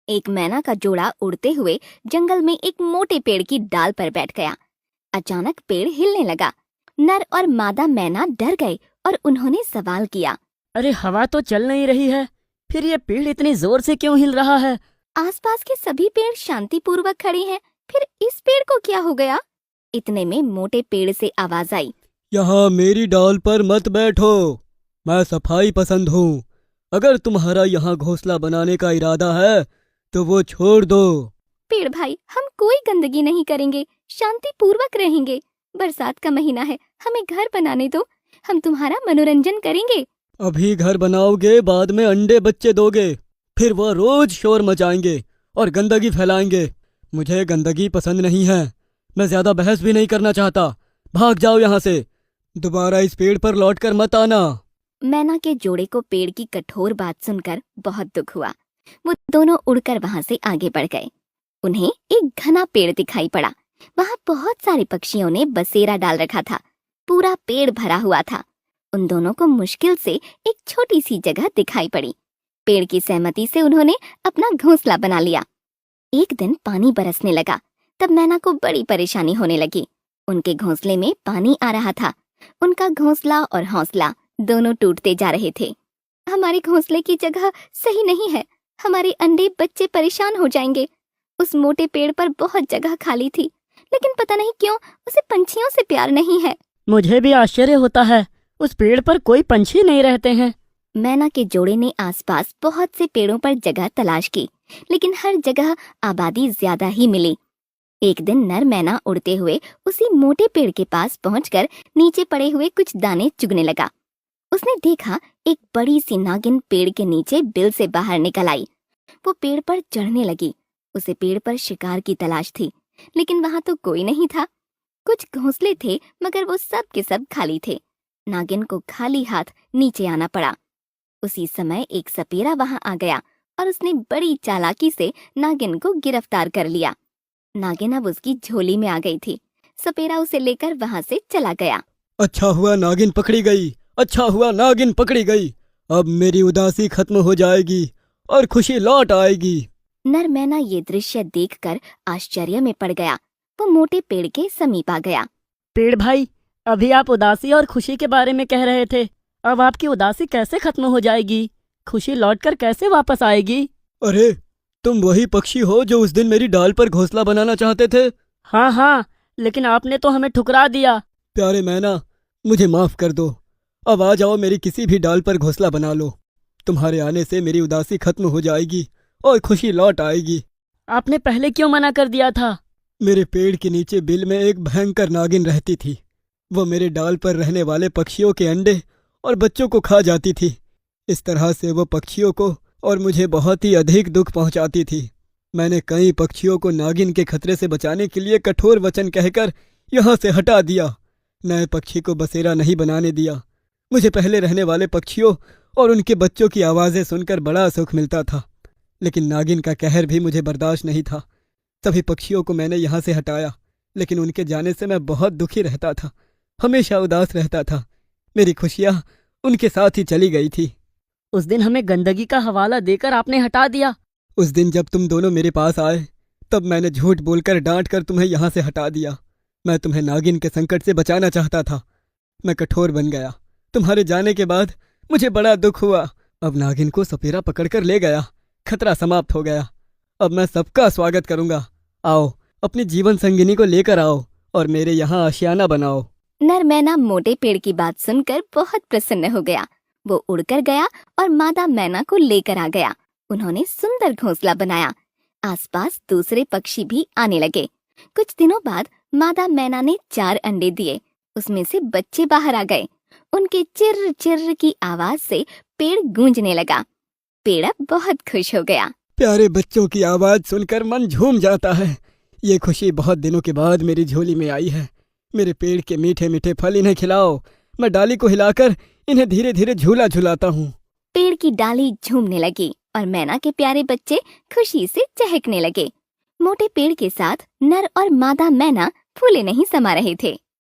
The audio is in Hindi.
एक मैना का जोड़ा उड़ते हुए जंगल में एक मोटे पेड़ की डाल पर बैठ गया। अचानक पेड़ हिलने लगा। नर और मादा मैना डर गए और उन्होंने सवाल किया, अरे हवा तो चल नहीं रही है, फिर ये पेड़ इतनी जोर से क्यों हिल रहा है? आसपास के सभी पेड़ शांतिपूर्वक खड़े हैं, फिर इस पेड़ को क्या हो गया? इतने में मोटे पेड़ से आवाज आई, यहाँ मेरी डाल पर मत बैठो, मैं सफाई पसंद हूँ। अगर तुम्हारा यहाँ घोंसला बनाने का इरादा है तो वो छोड़ दो। पेड़ भाई, हम कोई गंदगी नहीं करेंगे, शांतिपूर्वक रहेंगे। बरसात का महीना है, हमें घर बनाने दो, हम तुम्हारा मनोरंजन करेंगे। अभी घर बनाओगे, बाद में अंडे बच्चे दोगे, फिर वो रोज शोर मचाएंगे और गंदगी फैलाएंगे। मुझे गंदगी पसंद नहीं है, मैं ज्यादा बहस भी नहीं करना चाहता। भाग जाओ यहाँ से, दोबारा इस पेड़ पर लौट कर मत आना। मैना के जोड़े को पेड़ की कठोर बात सुनकर बहुत दुख हुआ। वो दोनों उड़कर वहां से आगे बढ़ गए। उन्हें एक घना पेड़ दिखाई पड़ा। वहां बहुत सारे पक्षियों ने बसेरा डाल रखा था। पूरा पेड़ भरा हुआ था। उन दोनों को मुश्किल से एक छोटी सी जगह दिखाई पड़ी। पेड़ की सहमति से उन्होंने अपना घोंसला बना लिया। एक दिन पानी बरसने लगा, तब मैना को बड़ी परेशानी होने लगी। उनके घोंसले में पानी आ रहा था। उनका घोंसला और हौसला दोनों टूटते जा रहे थे। हमारे घोंसले की जगह सही नहीं है, हमारे अंडे बच्चे परेशान हो जाएंगे। उस मोटे पेड़ पर बहुत जगह खाली थी, लेकिन पता नहीं क्यों उसे पंछियों से प्यार नहीं है। मुझे भी आश्चर्य होता है, उस पेड़ पर कोई पंछी नहीं रहते हैं। मैना के जोड़े ने आसपास बहुत से पेड़ों पर जगह तलाश की, लेकिन हर जगह आबादी ज्यादा ही मिली। एक दिन नर मैना उड़ते हुए उसी मोटे पेड़ के पास पहुंचकर नीचे पड़े हुए कुछ दाने चुगने लगा। उसने देखा एक बड़ी सी नागिन पेड़ के नीचे बिल से बाहर निकल आई। वो पेड़ पर चढ़ने लगी। उसे पेड़ पर शिकार की तलाश थी, लेकिन वहां तो कोई नहीं था। कुछ घोंसले थे, मगर वो सब के सब खाली थे। नागिन को खाली हाथ नीचे आना पड़ा। उसी समय एक सपेरा वहां आ गया और उसने बड़ी चालाकी से नागिन को गिरफ्तार कर लिया। नागिन अब उसकी झोली में आ गई थी। सपेरा उसे लेकर वहां से चला गया। अच्छा हुआ नागिन पकड़ी गई, अच्छा हुआ नागिन पकड़ी गई। अब मेरी उदासी खत्म हो जाएगी और खुशी लौट आएगी। नर मैना ये दृश्य देखकर आश्चर्य में पड़ गया। वो मोटे पेड़ के समीप आ गया। पेड़ भाई, अभी आप उदासी और खुशी के बारे में कह रहे थे, अब आपकी उदासी कैसे खत्म हो जाएगी? खुशी लौटकर कैसे वापस आएगी? अरे, तुम वही पक्षी हो जो उस दिन मेरी डाल पर घोंसला बनाना चाहते थे? हाँ हाँ, लेकिन आपने तो हमें ठुकरा दिया। प्यारे मैना, मुझे माफ कर दो। अब आ जाओ, मेरी किसी भी डाल पर घोंसला बना लो। तुम्हारे आने से मेरी उदासी खत्म हो जाएगी और खुशी लौट आएगी। आपने पहले क्यों मना कर दिया था? मेरे पेड़ के नीचे बिल में एक भयंकर नागिन रहती थी। वो मेरे डाल पर रहने वाले पक्षियों के अंडे और बच्चों को खा जाती थी। इस तरह से वो पक्षियों को और मुझे बहुत ही अधिक दुख पहुंचाती थी। मैंने कई पक्षियों को नागिन के खतरे से बचाने के लिए कठोर वचन कहकर यहाँ से हटा दिया। नए पक्षी को बसेरा नहीं बनाने दिया। मुझे पहले रहने वाले पक्षियों और उनके बच्चों की आवाज़ें सुनकर बड़ा सुख मिलता था, लेकिन नागिन का कहर भी मुझे बर्दाश्त नहीं था। सभी पक्षियों को मैंने यहाँ से हटाया, लेकिन उनके जाने से मैं बहुत दुखी रहता था, हमेशा उदास रहता था। मेरी खुशियाँ उनके साथ ही चली गई थी। उस दिन हमें गंदगी का हवाला देकर आपने हटा दिया। उस दिन जब तुम दोनों मेरे पास आए, तब मैंने झूठ बोलकर डांट कर तुम्हें यहाँ से हटा दिया। मैं तुम्हें नागिन के संकट से बचाना चाहता था। मैं कठोर बन गया। तुम्हारे जाने के बाद मुझे बड़ा दुख हुआ। अब नागिन को सपेरा पकड़कर ले गया, खतरा समाप्त हो गया। अब मैं सबका स्वागत करूंगा। आओ, अपनी जीवन संगिनी को लेकर आओ और मेरे यहाँ आशियाना बनाओ। नर मैना मोटे पेड़ की बात सुनकर बहुत प्रसन्न हो गया। वो उड़कर गया और मादा मैना को लेकर आ गया। उन्होंने सुंदर घोंसला बनाया। आसपास दूसरे पक्षी भी आने लगे। कुछ दिनों बाद मादा मैना ने 4 अंडे दिए। उसमें से बच्चे बाहर आ गए। उनके चिर्र चिर्र की आवाज से पेड़ गूंजने लगा। पेड़ अब बहुत खुश हो गया। प्यारे बच्चों की आवाज सुनकर मन झूम जाता है। ये खुशी बहुत दिनों के बाद मेरी झोली में आई है। मेरे पेड़ के मीठे मीठे फल इन्हें खिलाओ। मैं डाली को हिलाकर इन्हें धीरे धीरे झूला झुलाता हूँ। पेड़ की डाली झूमने लगी और मैना के प्यारे बच्चे खुशी से चहकने लगे। मोटे पेड़ के साथ नर और मादा मैना फूले नहीं समा रहे थे।